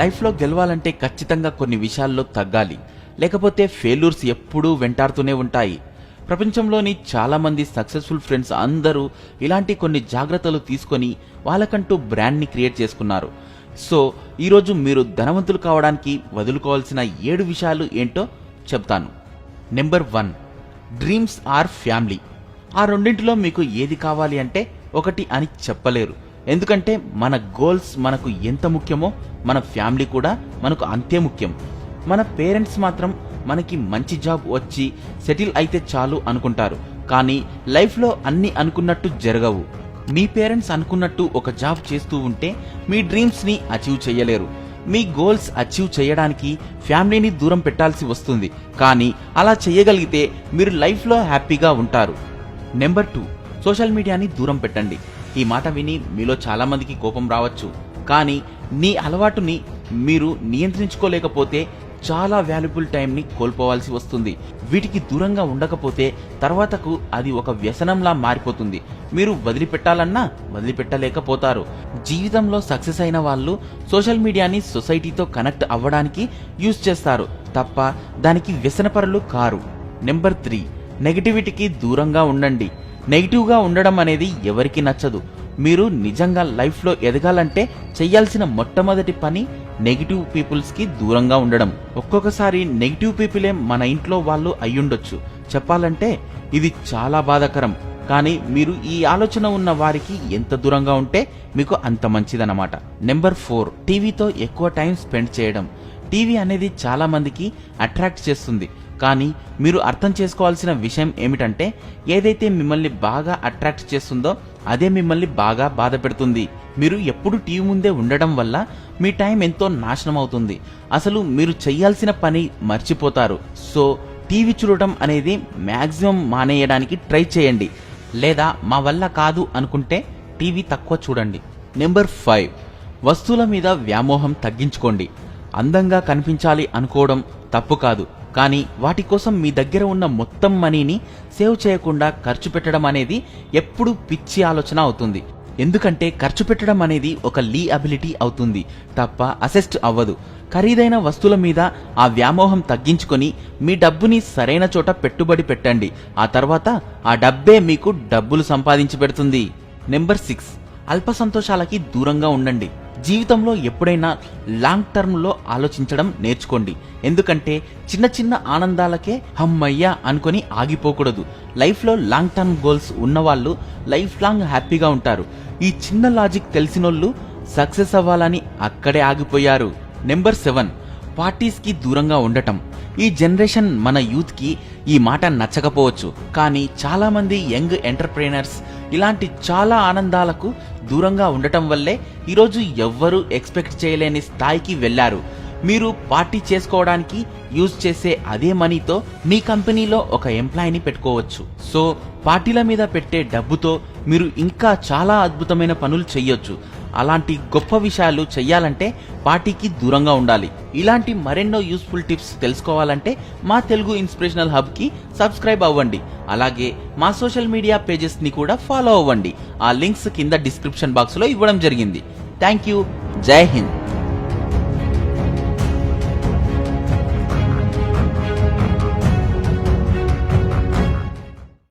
లైఫ్లో గెలవాలంటే ఖచ్చితంగా కొన్ని విషయాల్లో తగ్గాలి, లేకపోతే ఫెయిల్యూర్స్ ఎప్పుడూ వెంటాడుతూనే ఉంటాయి. ప్రపంచంలోని చాలామంది సక్సెస్ఫుల్ ఫ్రెండ్స్ అందరూ ఇలాంటి కొన్ని జాగ్రత్తలు తీసుకొని వాళ్ళకంటూ బ్రాండ్ని క్రియేట్ చేసుకున్నారు. సో ఈరోజు మీరు ధనవంతులు కావడానికి వదులుకోవాల్సిన 7 విషయాలు ఏంటో చెప్తాను. Number 1, dreams or family. ఆ రెండింటిలో మీకు ఏది కావాలి అంటే ఒకటి అని చెప్పలేరు. ఎందుకంటే మన గోల్స్ మనకు ఎంత ముఖ్యమో మన ఫ్యామిలీ కూడా మనకు అంతే ముఖ్యం. మన పేరెంట్స్ మాత్రం మనకి మంచి జాబ్ వచ్చి సెటిల్ అయితే చాలు అనుకుంటారు. కానీ లైఫ్లో అన్ని అనుకున్నట్టు జరగవు. మీ పేరెంట్స్ అనుకున్నట్టు ఒక జాబ్ చేస్తూ ఉంటే మీ డ్రీమ్స్ని అచీవ్ చేయలేరు. మీ గోల్స్ అచీవ్ చేయడానికి ఫ్యామిలీని దూరం పెట్టాల్సి వస్తుంది. కానీ అలా చేయగలిగితే మీరు లైఫ్లో హ్యాపీగా ఉంటారు. నెంబర్ 2, సోషల్ మీడియాని దూరం పెట్టండి. ఈ మాట విని మీలో చాలా మందికి కోపం రావచ్చు. కానీ నీ అలవాటుని మీరు నియంత్రించుకోలేకపోతే చాలా వాల్యుబుల్ టైంని కోల్పోవాల్సి వస్తుంది. వీటికి దూరంగా ఉండకపోతే తర్వాతకు అది ఒక వ్యసనంలా మారిపోతుంది. మీరు వదిలిపెట్టాలన్నా వదిలిపెట్టలేకపోతారు. జీవితంలో సక్సెస్ అయిన వాళ్ళు సోషల్ మీడియాని సొసైటీతో కనెక్ట్ అవ్వడానికి యూజ్ చేస్తారు తప్ప దానికి వ్యసనపరులు కారు. నెంబర్ 3, నెగటివిటీకి దూరంగా ఉండండి. నెగిటివ్గా ఉండడం అనేది ఎవరికి నచ్చదు. మీరు నిజంగా లైఫ్లో ఎదగాలంటే చెయ్యాల్సిన మొట్టమొదటి పని నెగిటివ్ పీపుల్స్కి దూరంగా ఉండడం. ఒక్కొక్కసారి నెగిటివ్ పీపులే మన ఇంట్లో వాళ్ళు అయ్యుండొచ్చు. చెప్పాలంటే ఇది చాలా బాధాకరం. కానీ మీరు ఈ ఆలోచన ఉన్న వారికి ఎంత దూరంగా ఉంటే మీకు అంత మంచిదన్నమాట. నెంబర్ 4, టీవీతో ఎక్కువ టైం స్పెండ్ చేయడం. టీవీ అనేది చాలా మందికి అట్రాక్ట్ చేస్తుంది. కానీ మీరు అర్థం చేసుకోవాల్సిన విషయం ఏమిటంటే ఏదైతే మిమ్మల్ని బాగా అట్రాక్ట్ చేస్తుందో అదే మిమ్మల్ని బాగా బాధ పెడుతుంది. మీరు ఎప్పుడు టీవీ ముందే ఉండడం వల్ల మీ టైం ఎంతో నాశనం అవుతుంది. అసలు మీరు చేయాల్సిన పని మర్చిపోతారు. సో టీవీ చూడటం అనేది మ్యాక్సిమం మానేయడానికి ట్రై చేయండి. లేదా మా వల్ల కాదు అనుకుంటే టీవీ తక్కువ చూడండి. నెంబర్ 5, వస్తువుల మీద వ్యామోహం తగ్గించుకోండి. అందంగా కనిపించాలి అనుకోవడం తప్పు కాదు. కానీ వాటి కోసం మీ దగ్గర ఉన్న మొత్తం మనీని సేవ్ చేయకుండా ఖర్చు పెట్టడం అనేది ఎప్పుడూ పిచ్చి ఆలోచన అవుతుంది. ఎందుకంటే ఖర్చు పెట్టడం అనేది ఒక లియబిలిటీ అవుతుంది తప్ప అసెస్ట్ అవ్వదు. ఖరీదైన వస్తువుల మీద ఆ వ్యామోహం తగ్గించుకొని మీ డబ్బుని సరైన చోట పెట్టుబడి పెట్టండి. ఆ తర్వాత ఆ డబ్బే మీకు డబ్బులు సంపాదించి పెడుతుంది. నెంబర్ 6, అల్ప సంతోషాలకి దూరంగా ఉండండి. జీవితంలో ఎప్పుడైనా లాంగ్ టర్మ్లో ఆలోచించడం నేర్చుకోండి. ఎందుకంటే చిన్న చిన్న ఆనందాలకే హమ్మయ్యా అనుకొని ఆగిపోకూడదు. లైఫ్లో లాంగ్ టర్మ్ గోల్స్ ఉన్నవాళ్ళు లైఫ్ లాంగ్ హ్యాపీగా ఉంటారు. ఈ చిన్న లాజిక్ తెలిసినోళ్ళు సక్సెస్ అవ్వాలని అక్కడే ఆగిపోయారు. నెంబర్ 7, పార్టీస్కి దూరంగా ఉండటం. ఈ జనరేషన్ మన యూత్కి ఈ మాట నచ్చకపోవచ్చు. కానీ చాలామంది యంగ్ ఎంటర్ప్రెనర్స్ ఇలాంటి చాలా ఆనందాలకు దూరంగా ఉండటం వల్లే ఈరోజు ఎవ్వరూ ఎక్స్పెక్ట్ చేయలేని స్థాయికి వెళ్లారు. మీరు పార్టీ చేసుకోవడానికి యూజ్ చేసే అదే మనీతో మీ కంపెనీలో ఒక ఎంప్లాయీని పెట్టుకోవచ్చు. సో పార్టీల మీద పెట్టే డబ్బుతో మీరు ఇంకా చాలా అద్భుతమైన పనులు చెయ్యొచ్చు. అలాంటి గొప్ప విషయాలు చెయ్యాలంటే పార్టీకి దూరంగా ఉండాలి. ఇలాంటి మరెన్నో యూస్ఫుల్ టిప్స్ తెలుసుకోవాలంటే మా తెలుగు ఇన్స్పిరేషనల్ హబ్కి సబ్స్క్రైబ్ అవ్వండి. అలాగే మా సోషల్ మీడియా పేజెస్ని కూడా ఫాలో అవ్వండి. ఆ లింక్స్ కింద డిస్క్రిప్షన్ బాక్స్లో ఇవ్వడం జరిగింది. Thank you. జై హింద్.